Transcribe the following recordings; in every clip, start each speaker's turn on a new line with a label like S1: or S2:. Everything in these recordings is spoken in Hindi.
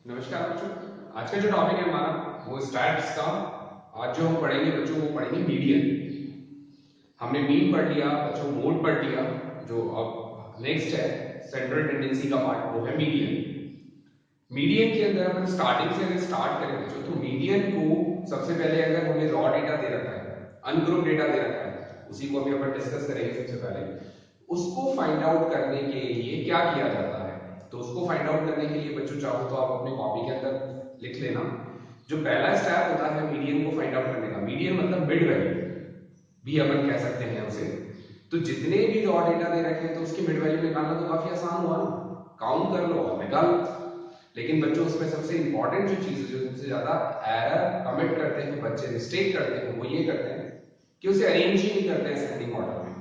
S1: नमस्कार बच्चों। आज का जो टॉपिक है हमारा वो स्टैट्स का। आज जो हम पढ़ेंगे बच्चों वो पढ़ेंगे मीडियन। हमने मीन पढ़ लिया बच्चों, मोड पढ़ लिया। जो अब नेक्स्ट है सेंट्रल टेंडेंसी का पार्ट वो है मीडियन। मीडियन के अंदर अपन स्टार्टिंग से अगर स्टार्ट करें बच्चों तो मीडियन को सबसे पहले अगर हमें रॉ डेटा दे रखा है, अनग्रुप डेटा दे रखा है, उसी को अभी अपन डिस्कस करेंगे। सबसे पहले उसको फाइंड आउट करने के लिए क्या किया जाता है, तो उसको फाइंड आउट करने के लिए बच्चों चाहो तो आप अपने कॉपी के अंदर लिख लेना। जो पहला स्टेप होता है मीडियन को फाइंड आउट करने का, मीडियन मतलब मिड वैल्यू भी अपन कह सकते हैं उसे। तो जितने भी रॉ डेटा दे रखे हैं तो उसकी मिड वैल्यू निकालना तो काफी आसान हुआ ना, काउंट कर लो और निकाल। लेकिन बच्चों उसमें सबसे इंपॉर्टेंट जो चीज है, जो सबसे ज्यादा एरर कमिट करते हैं बच्चे, मिस्टेक करते हैं, वो ये करते हैं कि उसे अरेंज ही नहीं करते असेंडिंग ऑर्डर में।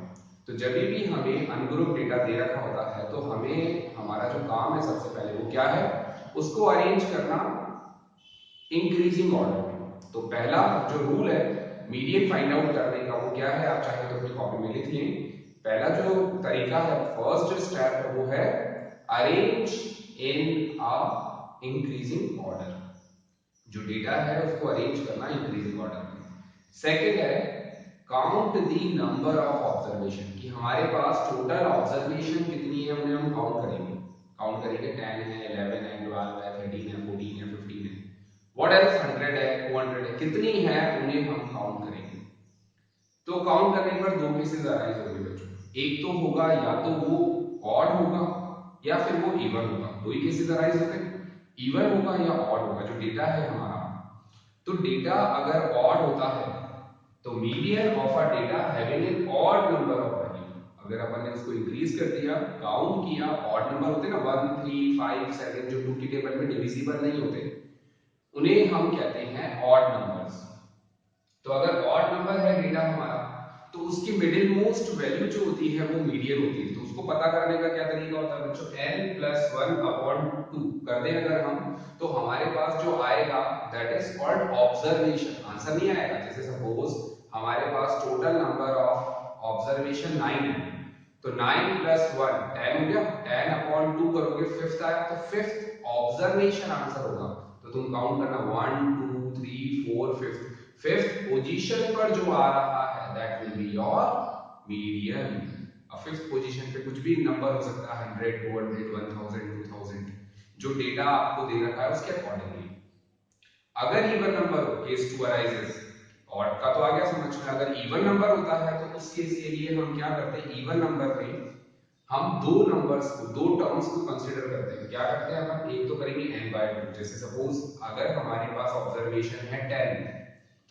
S1: तो जब भी हमें अनग्रुप डेटा दे रखा होता है तो हमें हमारा जो काम है सबसे पहले वो क्या है, उसको अरेंज करना इंक्रीजिंग ऑर्डर में। तो पहला जो रूल है मीडियन फाइंड आउट करने का वो क्या है, आप चाहे तो अपनी कॉपी में लिख लें। पहला जो तरीका है, फर्स्ट स्टेप है वो है arrange in a increasing order. जो डेटा है उसको अरेंज करना इंक्रीजिंग ऑर्डर में। सेकंड है count the number of observation, कि हमारे पास टोटल ऑब्जर्वेशन कितनी है उन्हें हम काउंट करेंगे। काउंट करेंगे 10 है, 11 है, 12 है, 13 है, 14 है, 15 है, व्हाट एल्स 100 है, 200 है, कितनी है उन्हें हम काउंट करेंगे। तो काउंट करने पर दो केसेस अराइज होंगे बच्चों। एक तो होगा या तो वो ऑड होगा या फिर वो इवन होगा, दो ही केसेस अराइज होते हैं, इवन होगा या ऑड होगा जो डेटा है हमारा। तो डेटा अगर ऑड होता है तो median of a data having an odd number of value, अगर अपन ने उसको इंक्रीज कर दिया, काउंट किया, ऑड नंबर होते हैं ना 1 3 5 7 जो 2 की टेबल में डिविजिबल नहीं होते, उन्हें हम कहते हैं ऑड नंबर्स। तो अगर ऑड नंबर है डेटा हमारा तो उसकी मिडिल मोस्ट वैल्यू जो होती है वो मीडियन होती है। तो उसको पता करने का क्या तरीका होता है बच्चों, n प्लस 1/2 कर दें अगर हम, तो हमारे पास जो आएगा that is called observation, answer नहीं आएगा। जैसे सपोज हमारे पास टोटल नंबर ऑफ ऑब्जर्वेशन 9 है, तो 9 प्लस 1 10 हो गया, 10/2 करोगे फिफ्थ आया, तो फिफ्थ ऑब्जर्वेशन आंसर होगा। तो तुम काउंट करना 1 2 3 4 फिफ्थ, फिफ्थ पोजीशन पर जो आ रहा है that will be your median. अब फिफ्थ पोजीशन पे कुछ भी नंबर हो सकता है, 100 200 1000 2000, जो डेटा आपको दे रखा है उसके अकॉर्डिंगली। अगर इवन नंबर हो, केस 2 अराइजेस, ऑड का तो आ गया समझ में। अगर इवन नंबर होता है तो उस केस के लिए हम क्या करते हैं, इवन नंबर में हम दो नंबर्स को, दो टर्म्स को कंसीडर करते हैं। क्या करते हैं अपन, एक तो करेंगे n/2। जैसे सपोज अगर हमारे पास ऑब्जर्वेशन है 10,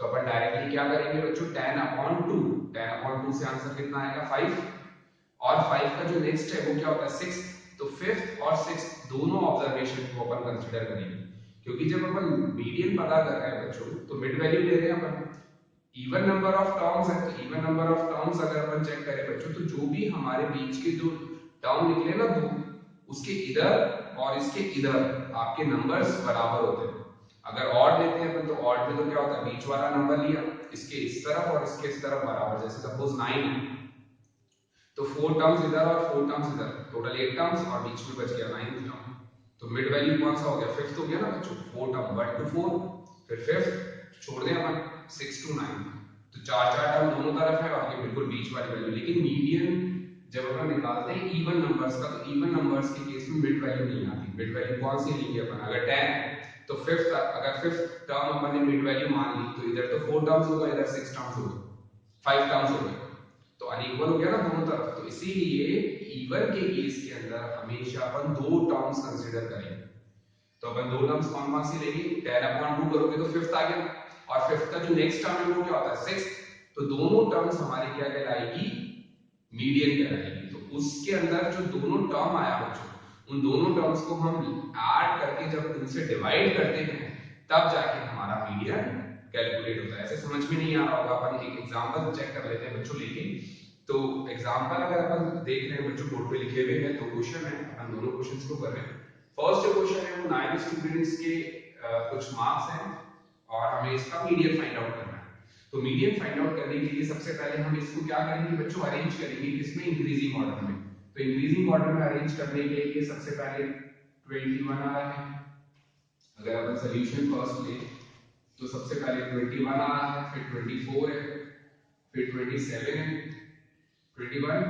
S1: तो अपन डायरेक्टली क्या करेंगे बच्चों, 10/2, 10/2 से आंसर कितना आएगा 5, और 5 का जो नेक्स्ट है वो क्या होता है 6। तो फिफ्थ और सिक्स्थ दोनों ऑब्जर्वेशन को अपन कंसीडर करेंगे, क्योंकि जब अपन मीडियन पता कर रहे हैं बच्चों तो मिड वैल्यू ले रहे हैं अपन। इवन नंबर ऑफ टर्म्स है तो इवन नंबर ऑफ टर्म्स अगर अपन चेक करें बच्चों तो जो भी हमारे बीच के जो टर्म निकले ना दो, उसके इधर और इसके इधर आपके नंबर्स बराबर होते हैं। अगर ऑड लेते हैं अपन तो ऑड में तो क्या होता है, बीच वाला नंबर लिया, इसके इस तरफ और इसके इस तरफ बराबर। जैसे सपोज 9 है तो 4 टर्म्स इधर और 4 टर्म्स इधर, टोटल 8 टर्म्स और बीच में बच गया 9th टर्म। तो मिड वैल्यू कौन सा हो गया, फिफ्थ हो गया ना बच्चों, 4 टर्म 1 to 4, फिर फिफ्थ छोड़ दें अपन 6 to 9। तो चार चार टर्म दोनों तरफ है और ये बिल्कुल बीच वाली वैल्यू। लेकिन मीडियन जब अपन निकालते हैं इवन नंबर्स का, तो इवन नंबर्स के केस में मिड वैल्यू नहीं आती। मिड वैल्यू कौन सी लेंगे अपन, अगर 10 है तो फिफ्थ, अगर फिफ्थ टर्म अपन ने मिड वैल्यू मान ली तो इधर तो 4 टर्म्स होगा, इधर 6 टर्म्स होगा, 5 टर्म्स हो गए, तो अनइक्वल हो गया ना दोनों तरफ। तो इसीलिए इवन के केस के अंदर हमेशा अपन दो टर्म्स कंसीडर करेंगे। तो अपन दो टर्म्स कौन कौन सी लेंगे, 10/2 करोगे तो फिफ्थ आ गया, और फिफ्थ का जो नेक्स्ट टर्म है वो क्या होता है 6। तो दोनों टर्म्स हमारी क्या कहलाएगी, मीडियन कहलाएगी। तो उसके अंदर जो दोनों टर्म आया बच्चों, उन दोनों टर्म्स को हम ऐड करके जब उनसे डिवाइड करते हैं तब जाके हमारा मीडियन कैलकुलेट होता है। ऐसे समझ में नहीं आ रहा होगा, अपन एक एग्जांपल चेक कर लेते हैं बच्चों लेके। तो एग्जांपल अगर अपन देख रहे हैं बच्चों, बोर्ड पे लिखे हुए हैं, दो क्वेश्चन है, अपन दोनों क्वेश्चंस को कर रहे हैं। फर्स्ट जो क्वेश्चन है वो 9 स्टूडेंट्स के कुछ मार्क्स हैं और हमें इसका मीडियन फाइंड आउट करना है। तो मीडियन फाइंड आउट करने के लिए सबसे पहले हम इसको क्या करेंगे बच्चों, अरेंज करेंगे किसमें, इंक्रीजिंग ऑर्डर में। तो इंक्रीजिंग ऑर्डर में अरेंज करने के लिए सबसे पहले 21 आ रहा है, अगर अपन सोल्यूशन फर्स्ट ले तो सबसे पहले 21 आ रहा है, फिर 24 है, फिर 27 है, 21,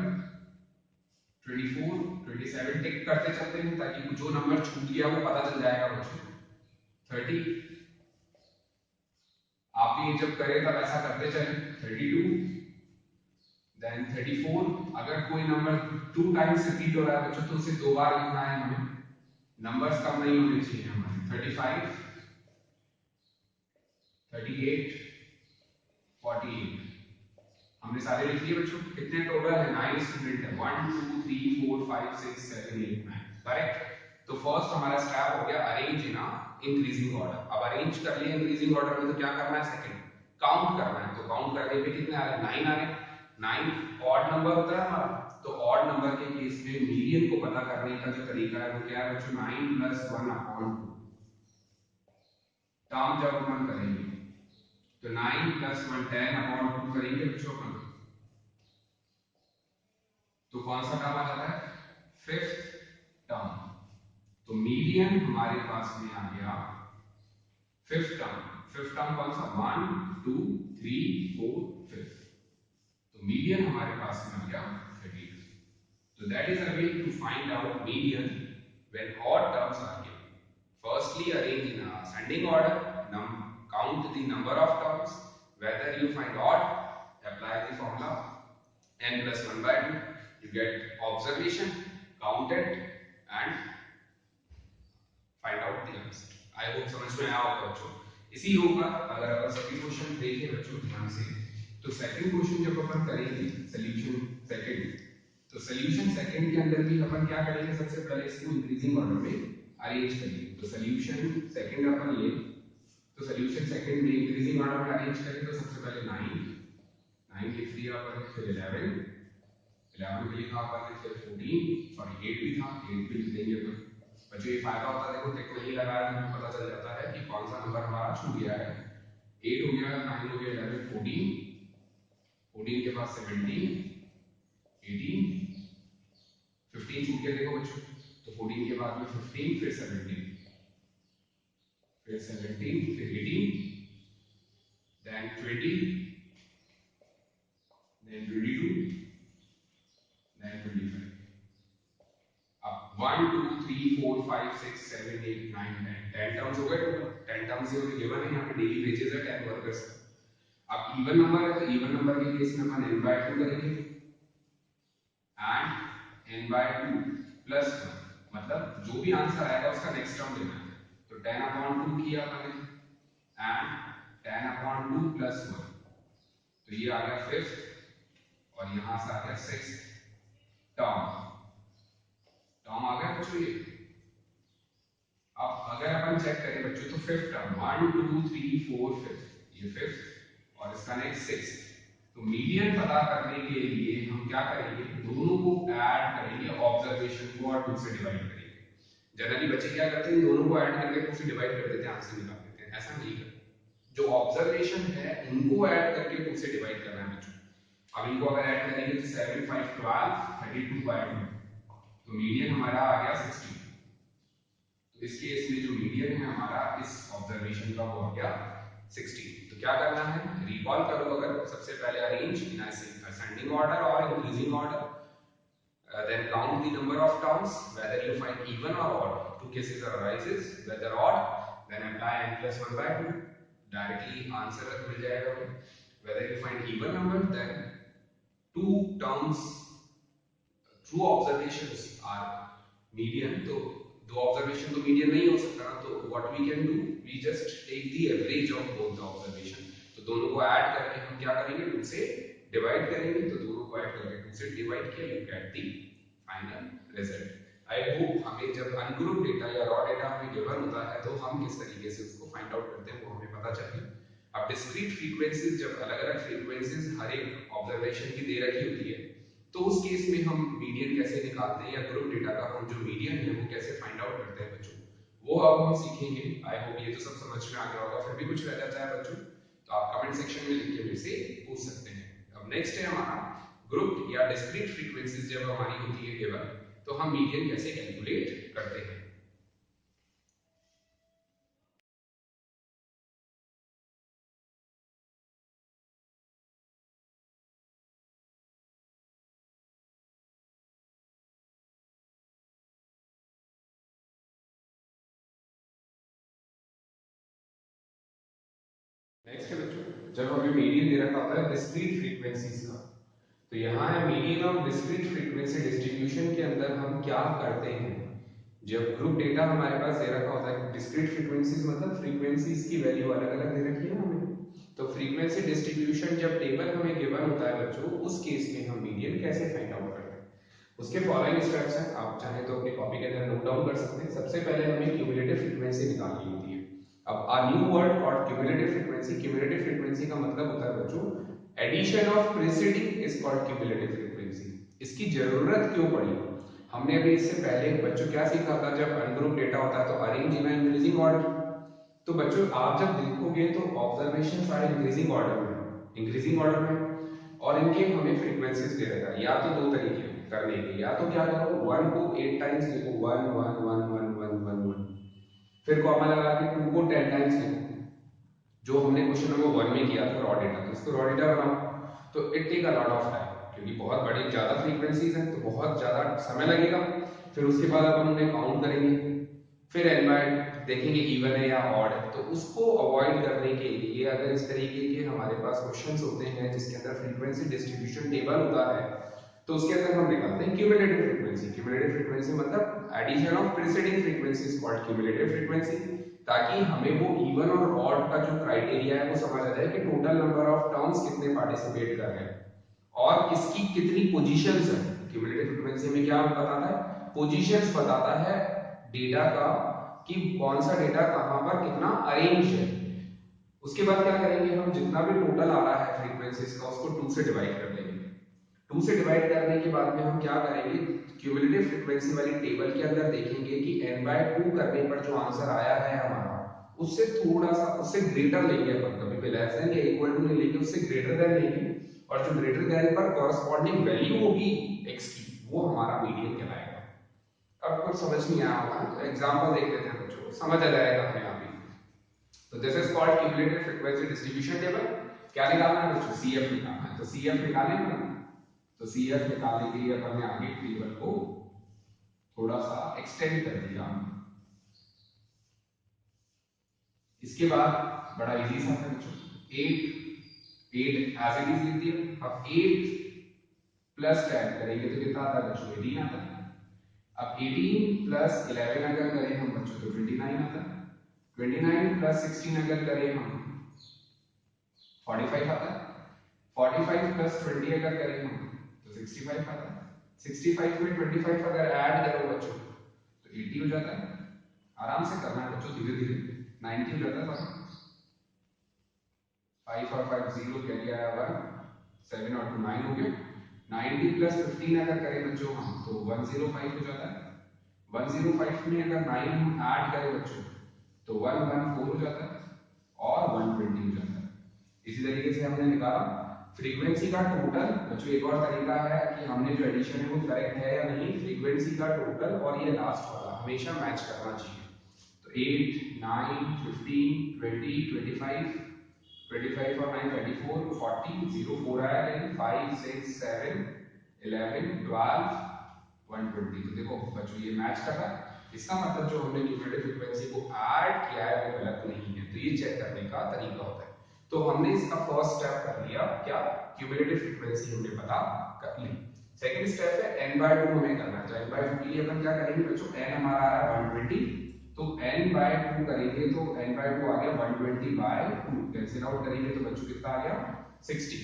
S1: 24, 27 टिक करते चलते हैं ताकि जो नंबर छूट गया वो पता चल जाएगा बच्चों। 30 आप भी जब करें तब ऐसा करते चलें। 32, देन 34, अगर कोई नंबर 2 टाइम्स रिपीट हो रहा है बच्चों तो उसे 2 बार लिखना है हमें, नंबर्स कम नहीं होने चाहिए हमारे। 35, 38, 48 हमने सारे लिख लिए बच्चों। कितने टोटल है? 9 स्टूडेंट है। 1 2 3 4 5 6 7 8 9 करेक्ट। तो फर्स्ट हमारा स्टेप हो गया अरेंज इन इंक्रीजिंग ऑर्डर। अब अरेंज कर लिए इंक्रीजिंग ऑर्डर में तो क्या करना है? सेकंड काउंट करना है। तो काउंट करने पे कितने आ रहे? 9 आ रहे। 9 ऑड नंबर होता है हमारा, तो ऑड नंबर के केस में मीडियन को पता करने का जो तरीका है वो क्या है बच्चों? 9 + 1/2 टर्म जब अपन करेंगे तो 9 + 1 10/2 करेंगे बच्चों अपन, तो कौन सा टर्म आ जाता है? Fifth term. तो मीडियन हमारे पास में आ गया फिफ्थ टर्म। फिफ्थ टर्म कौन सा? 1 2 3 4 5। तो मीडियन हमारे पास में आ गया 30। So that is a way to find out median when odd terms are given. Firstly, arrange in ascending order, count the number of terms. Whether you find odd, apply the formula n plus 1/2. You get observation, count it, and find out the answer. I hope समझ में आया होगा बच्चों। इसी होगा अगर अपन सेकंड क्वेश्चन देखें बच्चों ध्यान से, तो सेकंड क्वेश्चन जब अपन करेंगे सोल्यूशन सेकंड, तो सोल्यूशन सेकंड के अंदर भी अपन क्या करेंगे? सबसे पहले इसको इंक्रीजिंग ऑर्डर में अरेंज करेंगे। तो सोल्यूशन सेकंड अपन ले, तो सोल्यूशन सेकंड में इंक्रीजिंग ऑर्डर में अरेंज करें तो सबसे पहले 9 लिख दिया अपन, फिर 11 भी लिखा अपन ने, फिर 14, सॉरी 8 भी था, 8 भी लिख देंगे अपन। बच्चों ये फायदा होता है, देखो टिक नहीं लगाया तो हमें पता चल जाता है कि कौन सा नंबर हमारा छूट गया है। 8 हो गया, 9 हो गया, 11, 14, 14 के बाद 17, 18, 15 छूट गया देखो बच्चों, तो 14 के बाद में 15, फिर 17, फिर 17, फिर 18, then 20, then 22, then 25। अब 1 2 3 4 5 6 7 8 9 10 टर्म्स हो गए टोटल। 10 टर्म्स ये गिवन है, यहाँ पे डेली वेजेस है 10 वर्कर्स। अब इवन नंबर है तो इवन नंबर के केस में अपन n/2 करेंगे एंड n/2 + 1, मतलब जो भी आंसर आएगा उसका नेक्स्ट टर्म लेना है। तो 10/2 किया अपन एंड 10/2 + 1, तो ये आ गया फिफ्थ और यहां से आ गया सिक्स्थ टर्म। टर्म आ गया बच्चों ये। अब अगर अपन चेक करें बच्चों तो फिफ्थ टर्म 1 2 3 4 5, ये फिफ्थ और इसका नेक्स्ट सिक्स्थ। तो मीडियन पता करने के लिए हम क्या करेंगे? दोनों को ऐड करेंगे, ऑब्जर्वेशन को और 2 से डिवाइड करेंगे। जनरली बच्चे क्या करते हैं? दोनों को ऐड करके 2 से डिवाइड कर देते हैं, आंसर निकाल देते हैं। ऐसा नहीं करते, जो ऑब्जर्वेशन है उनको ऐड करके 2 से डिवाइड करना है बच्चों। अब इनको अगर ऐड करेंगे तो 7 5 12, 32/2, तो मीडियन हमारा आ गया 16। तो इस केस में जो मीडियन है हमारा इस ऑब्जर्वेशन का वो आ गया 16। तो क्या करना है? रिकॉल करो, अगर सबसे पहले अरेंज इन असेंडिंग ऑर्डर और increasing order, then count the number of terms, whether you find even or odd. Two cases arises, whether odd, then apply n plus 1/2, directly answer मिल जाएगा। Whether you find even number, then two terms, true observations are median, तो दो ऑब्जर्वेशन तो मीडियन नहीं हो सकता ना, तो what we can do, we just take the average of both the observation. तो दोनों को ऐड करके हम क्या करेंगे? 2 से डिवाइड करेंगे। तो दोनों को ऐड करके 2 से डिवाइड किया, you get the final result. I hope हमें जब अनग्रुप डेटा या रॉ डेटा हमें गिवन होता है तो हम किस तरीके से उसको फाइंड आउट करते हैं वो हमें पता चले। अब डिस्क्रीट फ्रीक्वेंसीज, जब अलग अलग फ्रीक्वेंसीज हर एक ऑब्जर्वेशन की दे रखी होती है तो उस केस में हम मीडियन कैसे निकालते हैं या ग्रुप डेटा का हम जो मीडियन है वो कैसे फाइंड आउट करते हैं बच्चों, वो अब हम सीखेंगे। आई होप ये तो सब समझ में आ गया होगा। फिर भी कुछ रह जाता है बच्चों तो आप कमेंट सेक्शन में लिख के मेरे से पूछ सकते हैं। अब नेक्स्ट है हमारा ग्रुप या डिस्क्रीट फ्रीक्वेंसीज जब हमारी होती है गिवन तो हम मीडियन कैसे कैलकुलेट करते हैं। नेक्स्ट है बच्चों, जब हमें मीडियन दे रखा होता है डिस्क्रीट फ्रीक्वेंसीज का, तो यहाँ है median of discrete frequency distribution के अंदर हम क्या करते हैं। जब ग्रुप डेटा हमारे पास दे रखा होता है, डिस्क्रीट फ्रीक्वेंसीज मतलब फ्रीक्वेंसीज की वैल्यू अलग अलग दे रखी है ना हमें, तो फ्रीक्वेंसी डिस्ट्रीब्यूशन जब टेबल हमें गिवन होता है बच्चों, उस केस में हम मीडियन कैसे फाइंड आउट करते हैं। उसके फॉलोइंग स्टेप्स हैं, आप चाहें तो अपनी कॉपी के अंदर नोट डाउन कर सकते हैं। सबसे पहले हमें क्यूमुलेटिव फ्रीक्वेंसी निकालनी होती है। अब a new word called cumulative frequency, cumulative frequency का मतलब होता है बच्चों addition of preceding is called cumulative frequency। इसकी जरूरत क्यों पड़ी, हमने अभी इससे पहले बच्चों क्या सीखा था, जब अनग्रुप डेटा होता है तो अरेंज इन इंक्रीजिंग ऑर्डर। तो बच्चों आप जब देखोगे तो ऑब्जर्वेशन सारे इंक्रीजिंग ऑर्डर में, और इनके हमें फ्रीक्वेंसीज दे रखा है। या तो दो तरीके करने के, या तो क्या करो 1 को 8 टाइम्स लिखो, 1 1 1 1 1 1 1, फिर कॉमा लगा के 2 को 10 टाइम्स लिखो, जो हमने क्वेश्चन नंबर 1 में किया था रॉ डेटा। तो इसको रॉ डेटा बनाओ, तो it take a lot of time, क्योंकि बहुत बड़ी ज्यादा फ्रीक्वेंसीज हैं तो बहुत ज्यादा समय लगेगा। फिर उसके बाद अब हम उन्हें काउंट करेंगे, फिर एन बाय देखेंगे इवन है या ऑड है। तो उसको अवॉइड करने के लिए अगर इस तरीके के हमारे पास क्वेश्चंस होते हैं जिसके अंदर फ्रीक्वेंसी डिस्ट्रीब्यूशन टेबल होता है, तो उसके अंदर हम निकालते हैं क्यूमुलेटिव फ्रीक्वेंसी। क्यूमुलेटिव फ्रीक्वेंसी मतलब addition of preceding frequency is called cumulative frequency, ताकि हमें वो इवन और ऑड का जो क्राइटेरिया है वो समझ आ जाए कि टोटल नंबर ऑफ टर्म्स कितने पार्टिसिपेट कर रहे हैं और किसकी कितनी पोजीशंस है। क्यूमुलेटिव फ्रीक्वेंसी में क्या बताता है, पोजीशंस बताता है डेटा का, कि कौन सा डेटा कहां पर कितना अरेंज है। उसके बाद क्या करेंगे, हम जितना भी टोटल आ रहा है फ्रीक्वेंसीज का उसको 2 से डिवाइड कर देंगे। 2 से डिवाइड करने के बाद में हम क्या करेंगे, क्यूमुलेटिव फ्रीक्वेंसी वाली टेबल के अंदर देखेंगे कि n/2 करने पर जो आंसर आया है हमारा, उससे थोड़ा सा उससे ग्रेटर लेंगे अपन, कभी भी लेस देन या इक्वल टू नहीं लेंगे, उससे ग्रेटर देन लेंगे, और जो ग्रेटर देन पर कॉरस्पॉन्डिंग वैल्यू होगी x की, वो हमारा मीडियन कहलाएगा। अब कुछ समझ नहीं आया होगा तो एग्जांपल देख लेते हैं बच्चों, समझ आ जाएगा अपने आप ही। तो this is called cumulative frequency distribution table. क्या निकालना है बच्चों, CF निकालना है। तो CF निकालेंगे ना, तो CF निकालने के लिए अपन ने आगे टेबल को थोड़ा सा एक्सटेंड कर दिया। इसके बाद बड़ा इजी सा था बच्चों, 8 8 एज इट इज लिख दिया। अब 8 प्लस क्या ऐड करेंगे तो कितना आता है बच्चों, 18 आता है। अब 18 प्लस 11 अगर करें हम बच्चों तो 29 आता है। 29 प्लस 16 अगर करें हम 45 आता है। 45 प्लस 20 अगर करें हम तो 65 आता है। 65 में 25 अगर ऐड करो बच्चों तो 80 हो जाता है। आराम से करना है बच्चों, धीरे धीरे। 90 हो जाता है। 5 और 5 0, कैरी आया 1, 7 और 2 9 हो गया। 90 प्लस 15 अगर करें बच्चों हम तो 105 हो जाता है। 105 में अगर 9 हम ऐड करें बच्चों तो 114 हो जाता है और 120 हो जाता है। इसी तरीके से हमने निकाला फ्रीक्वेंसी का टोटल। बच्चों एक और तरीका है कि हमने जो एडिशन है वो करेक्ट है या नहीं, फ्रीक्वेंसी का टोटल और ये लास्ट वाला हमेशा मैच करना चाहिए। तो 8 9 15 20 25 25 और 9 34 40 0 4 आया कहीं, 5 6 7 11 12 120। तो देखो बच्चों ये मैच कर रहा है, इसका मतलब जो हमने क्यूमुलेटिव फ्रीक्वेंसी को ऐड किया है वो गलत नहीं है। तो ये चेक करने का तरीका होता है। तो हमने इसका फर्स्ट स्टेप कर लिया, क्या, क्यूमुलेटिव फ्रीक्वेंसी हमने पता कर ली। सेकंड स्टेप है n/2 हमें करना है। तो n/2 के लिए अपन क्या करेंगे बच्चों, n हमारा आ रहा है 120, तो n/2 करेंगे तो n/2 आ गया 120/2, कैंसिल आउट करेंगे तो बच्चों कितना आ गया 60।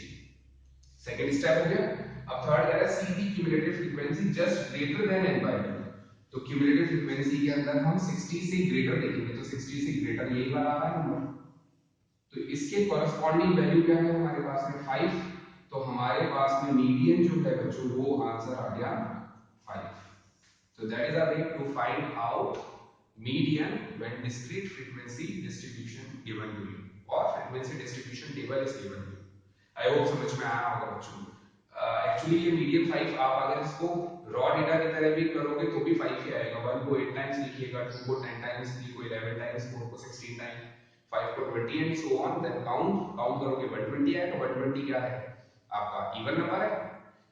S1: सेकंड स्टेप हो गया। अब थर्ड कह रहा है see the cumulative frequency just greater than n/2। तो क्यूमुलेटिव फ्रीक्वेंसी के अंदर हम 60 से ग्रेटर देखेंगे, तो 60 से ग्रेटर यही वाला है नंबर, तो इसके कॉरस्पॉन्डिंग वैल्यू क्या है हमारे पास में 5। तो हमारे पास में मीडियन जो है बच्चों वो आंसर आ गया 5। So that is a way to find out median when discrete frequency distribution given to you or frequency distribution table is given to you. I hope समझ में आया होगा बच्चों। एक्चुअली ये मीडियन 5 आप अगर इसको रॉ डेटा की तरह भी करोगे तो भी 5 ही आएगा। 1 को 8 टाइम्स लिखिएगा, 2 को 10 टाइम्स, 3 को 11 टाइम्स, 4 को 16 टाइम्स, 5 को 20 and so on. Then count करोगे 120 आएगा। 120 क्या है आपका इवन नंबर है।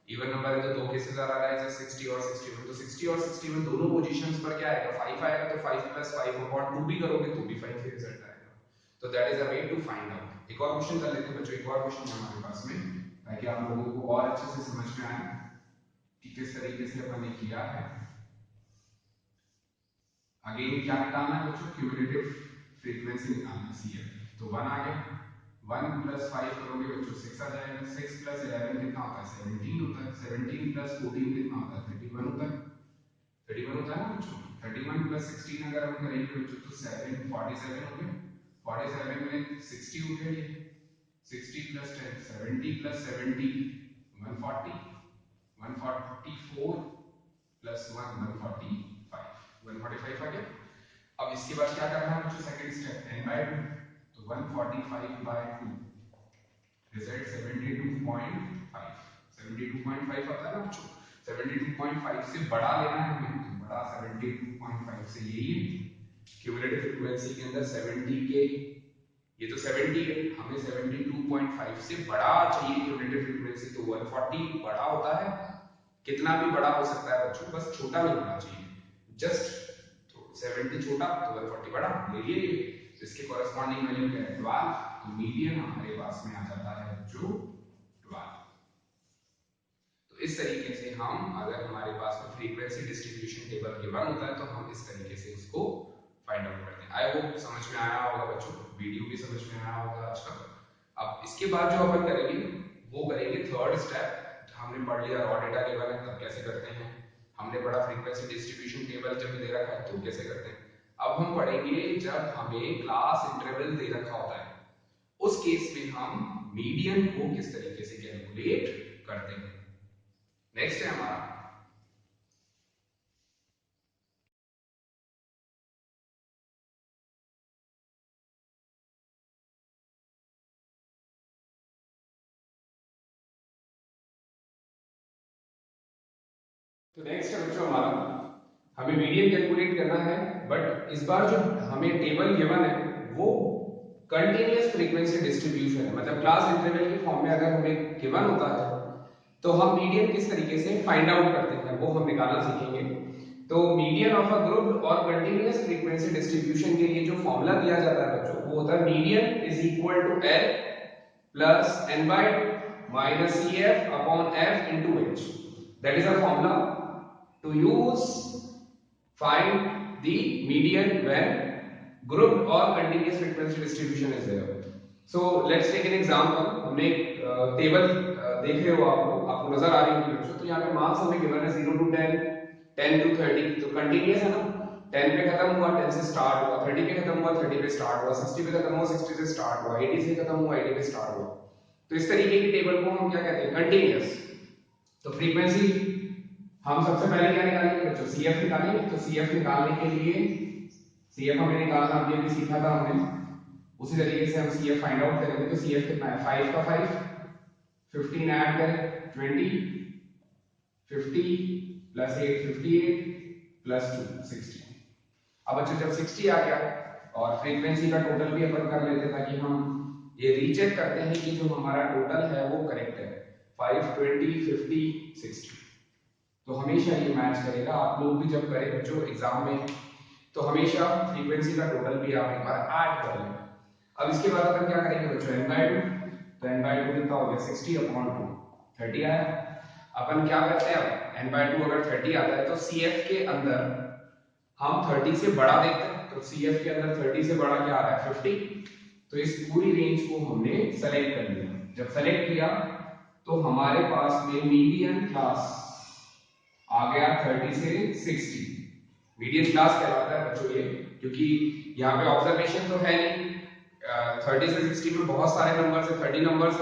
S1: इवन नंबर है तो दो केसेस आ रहा है 60 और 61, तो 60 और 61 दोनों पोजीशंस पर क्या आएगा 5 आएगा। तो 5 प्लस 5 अपॉन 2 भी करोगे तो भी 5 ही रिजल्ट आएगा। तो that is a way to find out. एक और क्वेश्चन कर लेते हैं बच्चों, एक और क्वेश्चन है हमारे पास में, ताकि आप लोगों को और अच्छे से समझ में आए कि किस तरीके से अपन ने किया है। अगेन क्या निकालना है बच्चों, क्यूमुलेटिव फ्रीक्वेंसी निकालना है CF। तो 1 आ गया, 1 + 5 करोगे बच्चों 6 आ जाएगा, 6 + 11 कितना होता है 17 होता है, 17 + 14 कितना होता है 31 होता है, 31 होता है ना बच्चों। 31 + 16 अगर हम करेंगे बच्चों तो 7 47 हो गया, 47 में 60 हो गया, ये 60 + 10 70 + 70 140, 144 + 1 145, 145 आ गया। अब इसके बाद क्या करना है बच्चों, सेकंड स्टेप n/2, तो 145/2 रिजल्ट 72.5, 72.5 आता है ना बच्चों। 72.5 से बड़ा लेना है हमें, तो बड़ा 72.5 से यही है क्यूमुलेटिव फ्रीक्वेंसी के अंदर 70 के, ये तो 70 है, हमें 72.5 से बड़ा चाहिए क्यूमुलेटिव फ्रीक्वेंसी, तो 140 बड़ा होता है, कितना भी बड़ा हो सकता है बच्चों, बस छोटा नहीं होना चाहिए, जस्ट 70 छोटा तो 140 बड़ा ले लिए। इसके कॉरेस्पॉन्डिंग वैल्यू क्या है 12, तो मीडियन हमारे पास में आ जाता है जो 12। तो इस तरीके से हम, अगर हमारे पास में फ्रीक्वेंसी डिस्ट्रीब्यूशन टेबल गिवन होता है तो हम इस तरीके से इसको फाइंड आउट करते हैं। आई होप समझ में आया होगा बच्चों, वीडियो भी समझ में आया होगा आज का। अब इसके बाद जो अपन करेंगे वो करेंगे थर्ड स्टेप। हमने पढ़ लिया रॉ डेटा गिवन है तब कैसे करते हैं, हमने पढ़ा फ्रीक्वेंसी डिस्ट्रीब्यूशन टेबल जब दे रखा है तो कैसे करते हैं। अब हम पढ़ेंगे जब हमें क्लास इंटरवल दे रखा होता है, उस केस में हम मीडियन को किस तरीके से कैलकुलेट करते हैं। नेक्स्ट है हमारा तो नेक्स्ट है बच्चों हमारा, हमें मीडियन कैलकुलेट करना है, बट इस बार जो हमें टेबल गिवन है वो कंटीन्यूअस फ्रीक्वेंसी डिस्ट्रीब्यूशन है, मतलब क्लास इंटरवल के फॉर्म में अगर हमें गिवन होता है तो हम मीडियन किस तरीके से फाइंड आउट करते हैं वो हम निकालना सीखेंगे। तो मीडियन ऑफ अ ग्रुप और कंटीन्यूअस फ्रीक्वेंसी डिस्ट्रीब्यूशन के लिए जो फॉर्मूला दिया जाता है बच्चों वो होता है median is equal to L plus n/2 minus CF upon F into H। That is a formula to use find the median when grouped or continuous frequency distribution is there. So let's take an example। हमने टेबल देख रहे हो, आपको नजर आ रही होगी बच्चों। तो यहाँ पे मार्क्स हमें गिवन है 0 to 10, 10 to 30, तो कंटिन्यूअस है ना, 10 पे खत्म हुआ 10 से स्टार्ट हुआ, 30 पे खत्म हुआ 30 पे स्टार्ट हुआ, 60 पे खत्म हुआ 60 से स्टार्ट हुआ, 80 से खत्म हुआ 80 पे स्टार्ट हुआ। तो इस तरीके की टेबल को हम क्या कहते हैं, कंटिन्यूअस। तो फ्रीक्वेंसी हम सबसे पहले क्या निकालेंगे बच्चों, CF निकालेंगे। तो CF निकालने के लिए CF हमें निकालना अभी अभी सीखा था हमने, उसी तरीके से हम CF फाइंड आउट करेंगे। तो CF कितना है 5 का 5, 15 ऐड करें 20, 50 प्लस 8 58 प्लस 2 60। अब बच्चों जब 60 आ गया और फ्रीक्वेंसी का टोटल भी अपन कर लेते हैं ताकि हम ये रीचेक करते हैं कि जो हमारा टोटल है वो करेक्ट है। 5 20 50 60 तो हमेशा ये मैच करेगा। आप लोग भी जब करें बच्चों एग्जाम में तो हमेशा फ्रीक्वेंसी का टोटल भी आप एक बार ऐड कर लें। अब इसके बाद अपन क्या करेंगे बच्चों n/2, तो n/2 कितना हो गया 60 अपॉन 2 30 आया। अपन क्या करते हैं, अब n/2 अगर 30 आता है तो CF के अंदर हम 30 से बड़ा देखते हैं। तो CF के अंदर 30 से बड़ा क्या आ रहा है 50। तो इस पूरी रेंज को हमने सेलेक्ट कर लिया। जब सेलेक्ट किया तो हमारे पास में मीडियन क्लास आ गया 30 से 60। मीडियन क्लास कहलाता है बच्चों ये, क्योंकि यहाँ पे ऑब्जर्वेशन तो है नहीं, 30 से 60 में बहुत सारे नंबर्स है, 30 नंबर्स,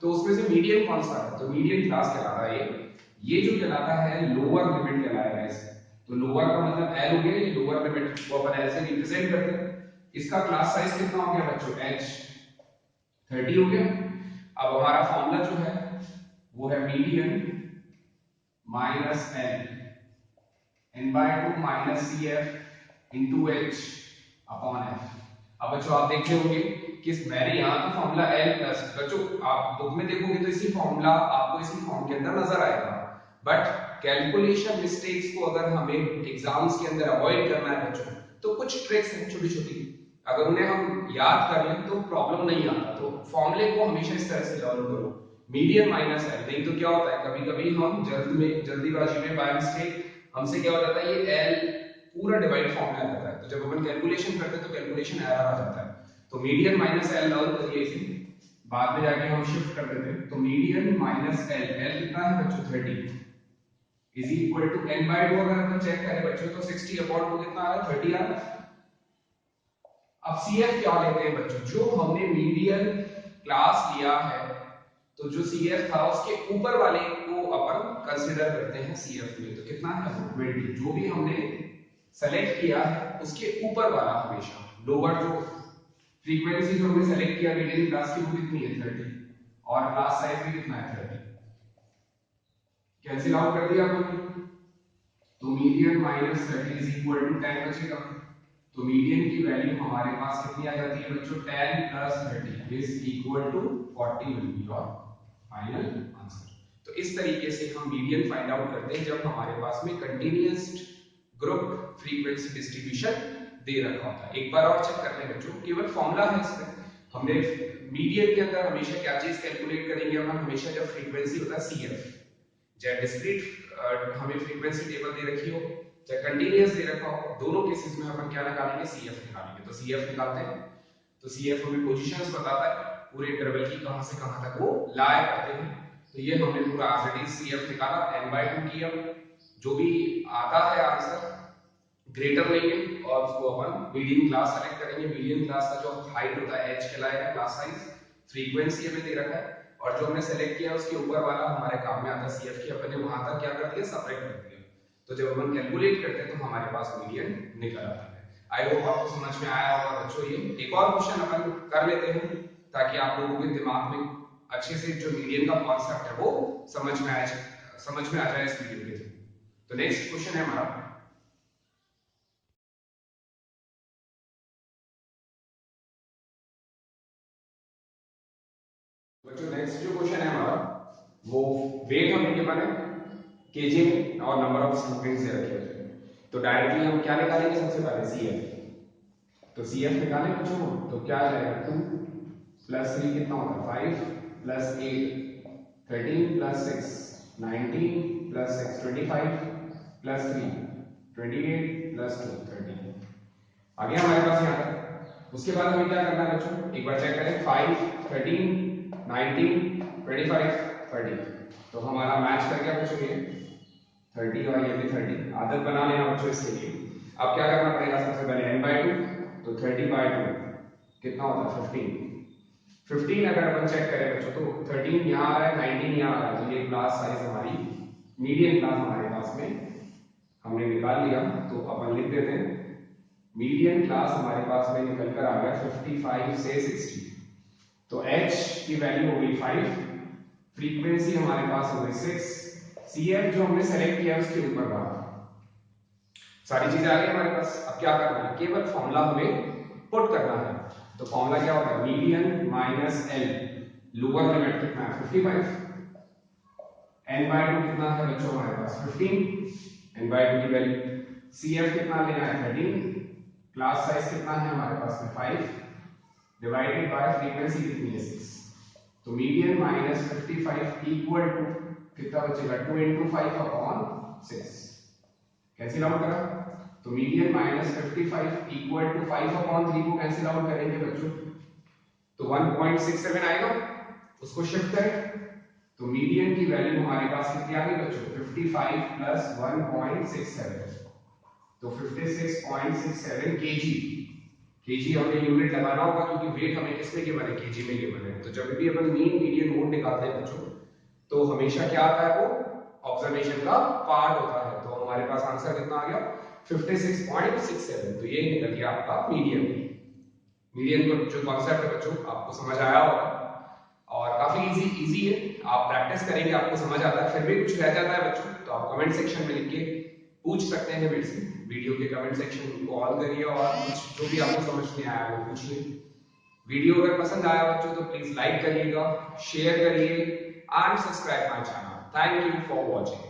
S1: तो उसमें से मीडियन कौन सा है, तो मीडियन क्लास कहलाता है ये जो कहलाता है लोअर लिमिट कहलाएगा इसे। तो लोअर का मतलब L हो गया, ये लोअर लिमिट को अपन L से रिप्रेजेंट करते हैं। इसका क्लास साइज कितना हो गया बच्चों H 30 हो गया। अब हमारा फॉर्मूला जो है वो है median minus n/2 minus CF into H upon F। अब बच्चों आप देख रहे होंगे कि मैंने यहाँ तो फॉर्मूला L प्लस, बच्चों आप बुक में देखोगे तो इसी फॉर्मूला आपको इसी फॉर्म के अंदर नजर आएगा, बट कैलकुलेशन मिस्टेक्स को अगर हमें एग्जाम्स के अंदर अवॉइड करना है बच्चों तो कुछ ट्रिक्स हैं छोटी छोटी। अगर उन्हें हम याद कर लें तो प्रॉब्लम नहीं आता। तो फॉर्मूले को हमेशा इस तरह से लर्न करो, मीडियन माइनस एल। नहीं तो क्या होता है, कभी कभी हम जल्दीबाजी में बाय मिस्टेक हमसे क्या हो जाता है, ये एल पूरा डिवाइड फॉर्म में आ जाता है। तो जब अपन कैलकुलेशन करते हैं तो कैलकुलेशन एरर आ जाता है। तो मीडियन माइनस एल लर्न करिए इसे, बाद में जाके हम शिफ्ट कर देते हैं। तो मीडियन माइनस एल, एल कितना है बच्चों 30 is equal to n by 2। अगर अपन चेक करें बच्चों तो 60 अपॉन 2 कितना आ रहा है, 30 आ रहा है। अब CF क्या लेते हैं बच्चों, जो हमने मीडियन क्लास लिया है तो जो CF था उसके ऊपर वाले को अपन कंसीडर करते हैं CF में। तो कितना है 20। जो भी हमने सेलेक्ट किया है उसके ऊपर वाला हमेशा, लोअर जो फ्रीक्वेंसी जो हमने सेलेक्ट किया मीडियन क्लास की वो कितनी है 30, और क्लास साइज भी कितना है 30। कैंसिल आउट कर दिया हमने, तो median minus 30 is equal to 10 बचेगा। तो मीडियन की वैल्यू हमारे पास कितनी आ जाती है बच्चों, 10 plus 30 is equal to 40 will be your final answer. तो इस तरीके से हम मीडियन फाइंड आउट करते हैं जब हमारे पास में कंटीन्यूअस ग्रुप फ्रीक्वेंसी डिस्ट्रीब्यूशन दे रखा होता है। एक बार और चेक कर लें बच्चों, केवल फॉर्मूला है इसमें। हमने मीडियन के अंदर हमेशा क्या चीज कैलकुलेट करेंगे, हम हमेशा जब फ्रीक्वेंसी होता है CF, चाहे डिस्क्रीट हमें फ्रीक्वेंसी टेबल दे रखी हो चाहे कंटीन्यूअस दे रखा हो, दोनों केसेस में अपन क्या निकालेंगे, CF निकालेंगे। तो CF निकालते हैं, तो CF हमें पोजीशंस बताता है पूरे इंटरवल की, कहां से कहां तक वो लाया करते हैं। तो ये हमने पूरा एज इट इज CF निकाला, n/2 किया। जो भी आता है आंसर ग्रेटर लेंगे और उसको अपन मीडियन क्लास सेलेक्ट करेंगे। मीडियन क्लास का जो हाइट होता है h कहलाएगा, क्लास साइज, फ्रीक्वेंसी हमें दे रखा है, और जो हमने सेलेक्ट किया उसके ऊपर वाला हमारे काम में आता है CF की, अपन ने वहां तक क्या कर दिया, सेपरेट कर दिया। तो जब अपन कैलकुलेट करते हैं तो हमारे पास मीडियन निकल आता है। आई होप आपको समझ में आया होगा बच्चों। ये एक और क्वेश्चन अपन कर लेते हैं ताकि आप लोगों के दिमाग में अच्छे से जो मीडियन का कॉन्सेप्ट है वो समझ में आ जाए इस वीडियो के थ्रू। तो नेक्स्ट क्वेश्चन है हमारा, बच्चों नेक्स्ट जो क्वेश्चन है हमारा वो वेट हमें गिवन है केजी में और नंबर ऑफ स्टूडेंट्स दे रखे हैं। तो डायरेक्टली हम क्या निकालेंगे, सबसे पहले CF। तो CF निकालें बच्चों, तो क्या आ जाएगा 2 प्लस 3 कितना होता है 5 plus 8 13 plus 6 19 plus 6 25 plus 3 28 plus 2 30। आ गया हमारे पास यहाँ तक। उसके बाद हमें क्या करना है बच्चों, एक बार चेक करें, 5 13 19 25 30। तो हमारा मैच कर गया बच्चों ये 30 और ये भी 30। आदत बना लेना बच्चों इसके लिए। अब क्या करना पड़ेगा, सबसे पहले n/2, तो 30/2 कितना होता है 15। अगर अपन चेक करें बच्चों तो 13 यहाँ आ रहा है, 19 यहाँ आ रहा है, तो ये क्लास साइज हमारी मीडियन क्लास हमारे पास में हमने निकाल लिया। तो अपन लिख देते हैं मीडियन क्लास हमारे पास में निकल कर आ गया 55 से 60। तो h की वैल्यू हो गई 5, फ्रीक्वेंसी हमारे पास हो गई 6, CF जो हमने सेलेक्ट किया उसके ऊपर वाला, सारी चीजें आ गई हमारे पास। अब क्या करना है, केवल फॉर्मूला हमें पुट करना है। तो फॉर्मूला क्या होता है, median minus L, lower limit कितना है 55, n/2 कितना है बच्चों हमारे पास 15, n/2 की वैल्यू, CF कितना लेना है 13, क्लास साइज कितना है हमारे पास में 5, डिवाइडेड बाय फ्रीक्वेंसी कितनी है 6। तो मीडियन माइनस 55 इक्वल टू कितना बचेगा 2 into 5 अपॉन 6। कैंसिल आउट करा, तो median minus 55 equal to 5 upon 3 को कैंसिल आउट करेंगे बच्चों तो 1.67 आएगा। उसको शिफ्ट करें तो मीडियन की वैल्यू हमारे पास कितनी आ गई बच्चों 55 प्लस 1.67, तो 56.67 केजी। केजी हमने यूनिट लगाना होगा क्योंकि वेट हमें किसमें गिवन है, केजी में गिवन है। तो जब भी अपन मीन मीडियन मोड निकालते हैं बच्चों तो हमेशा क्या आता है, वो ऑब्जर्वेशन का पार्ट होता है। तो हमारे पास आंसर कितना आ गया 56.67। तो ये निकल गया आपका मीडियन। मीडियन का जो कॉन्सेप्ट है बच्चों आपको समझ आया होगा और काफी इजी है, आप प्रैक्टिस करेंगे आपको समझ आता है। फिर भी कुछ रह जाता है बच्चों तो आप कमेंट सेक्शन में लिख के पूछ सकते हैं मेरे से। वीडियो के कमेंट सेक्शन को ऑन करिए और कुछ जो भी आपको समझ नहीं आया वो पूछिए। वीडियो अगर पसंद आया बच्चों तो प्लीज लाइक करिएगा, शेयर करिए and subscribe my channel. Thank you for watching.